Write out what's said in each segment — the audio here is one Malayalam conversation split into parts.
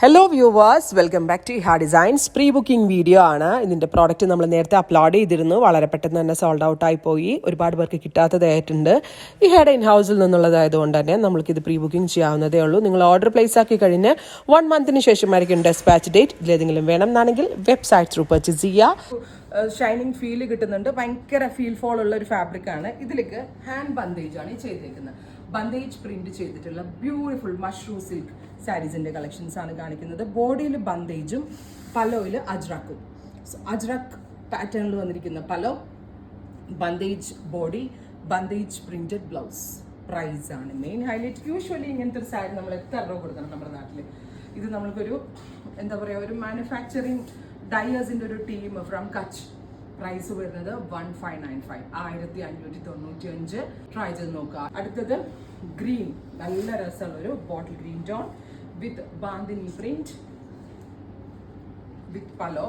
Hello viewers, welcome back to Iha designs. Pre booking video ആണ്. ഇതിൻ്റെ പ്രോഡക്റ്റ് നമ്മൾ നേരത്തെ അപ്ലോഡ് ചെയ്തിരുന്നു. വളരെ പെട്ടെന്ന് തന്നെ സോൾഡ് ഔട്ട് ആയി പോയി. ഒരുപാട് പേർക്ക് കിട്ടാത്തതായിട്ടുണ്ട്. ഇഹയുടെ ഇൻ ഹൗസിൽ നിന്നുള്ളതായതുകൊണ്ട് തന്നെ നമ്മൾക്കിത് പ്രീ ബുക്കിംഗ് ചെയ്യാവുന്നതേ ഉള്ളൂ. നിങ്ങൾ ഓർഡർ പ്ലേസ് ആക്കി കഴിഞ്ഞ് 1 മന്തിന് ശേഷമായിരിക്കും ഡെസ്പാച്ച് ഡേറ്റ്. ഇതിലേതെങ്കിലും വേണം എന്നാണെങ്കിൽ വെബ്സൈറ്റ് ത്രൂ പർച്ചേസ് ചെയ്യുക. ഷൈനിങ് ഫീൽ കിട്ടുന്നുണ്ട്. ഭയങ്കര ഫീൽ ഫോൾ ഉള്ള ഒരു ഫാബ്രിക് ആണ്. ഇതിലേക്ക് ഹാൻഡ് ബന്ദേജ് ആണ് ചെയ്തേക്കുന്നത്. ബന്ദേജ് പ്രിന്റ് ചെയ്തിട്ടുള്ള ബ്യൂട്ടിഫുൾ മഷ്റൂം സിൽക്ക് സാരീസിന്റെ കളക്ഷൻസ് ആണ് കാണിക്കുന്നത്. ബോഡിയിൽ ബന്ദേജും പലോയിൽ അജ്രക്കും. അജ്രക് പാറ്റേണിൽ വന്നിരിക്കുന്ന pallu, bandhej body, bandhej printed blouse. Price ആണ് മെയിൻ ഹൈലൈറ്റ്. യൂഷ്വലി ഇങ്ങനത്തെ ഒരു സാരി നമ്മൾ എത്ര രൂപ കൊടുക്കണം നമ്മുടെ നാട്ടിൽ? ഇത് നമ്മൾക്കൊരു എന്താ പറയുക, ഒരു മാനുഫാക്ചറിങ് ഡയേഴ്സിന്റെ ഒരു ടീം ഫ്രം കച്ച്. പ്രൈസ് വരുന്നത് 1595, 1595. ട്രൈ ചെയ്ത് നോക്കുക. അടുത്തത് ഗ്രീൻ, നല്ല രസമുള്ള ഒരു bottle green tone with bandhani print, with പലോ,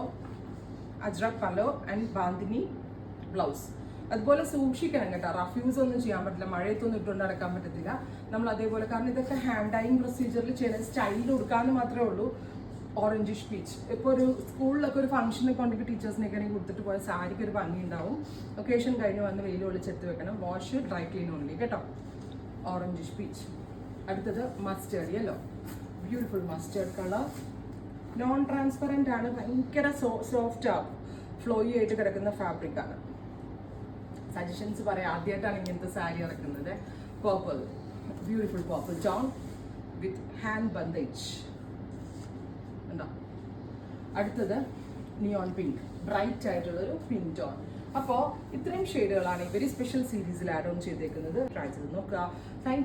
ajrak പലോ and bandhani blouse. അതുപോലെ സൂക്ഷിക്കണം കേട്ടോ, റഫ്യൂസ് ഒന്നും ചെയ്യാൻ പറ്റില്ല, മഴയത്തൊന്നും ഇട്ടുകൊണ്ട് നടക്കാൻ പറ്റത്തില്ല. നമ്മൾ അതേപോലെ, കാരണം ഇതൊക്കെ ഹാൻഡ് ഡൈയിങ് പ്രൊസീജിയറിൽ ചെയ്യുന്ന സ്റ്റൈലിൽ കൊടുക്കാമെന്ന് മാത്രമേ ഉള്ളൂ. Orangish peach. ഇപ്പോൾ ഒരു സ്കൂളിലൊക്കെ ഒരു ഫംഗ്ഷനെ കൊണ്ടിട്ട് ടീച്ചേഴ്സിനൊക്കെ ആണെങ്കിൽ കൊടുത്തിട്ട് പോയ സാരിക്ക് ഒരു ഭംഗി ഉണ്ടാവും. ഒക്കേഷൻ കഴിഞ്ഞ് വന്ന് വെയിൽ ഒളിച്ചെത്തി വെക്കണം. വാഷ് ഡ്രൈ ക്ലീൻ ഓൺലി കേട്ടോ. Orangish peach. അടുത്തത് mustard yellow, beautiful mustard colour. Non transparent ആണ്, ഭയങ്കര സോഫ്റ്റ് ആവും, ഫ്ലോയി ആയിട്ട് കിടക്കുന്ന ഫാബ്രിക് ആണ്. സജഷൻസ് പറയാം, ആദ്യമായിട്ടാണ് ഇങ്ങനത്തെ സാരി ഇറക്കുന്നത്. പേർപ്പിൾ, ബ്യൂട്ടിഫുൾ പേർപ്പിൾ ടോൺ വിത്ത് ഹാൻഡ് ബന്ദേജ്. അടുത്തത് നിയോൺ പിങ്ക്, ബ്രൈറ്റ് ആയിട്ടുള്ളൊരു പിങ്ക് ടോൺ. അപ്പോൾ ഇത്രയും ഷെയ്ഡുകളാണ് ഈ വെരി സ്പെഷ്യൽ സീരീസിൽ ആഡ് ഓൺ ചെയ്തേക്കുന്നത്. ട്രൈ ചെയ്ത് നോക്കുക. താങ്ക്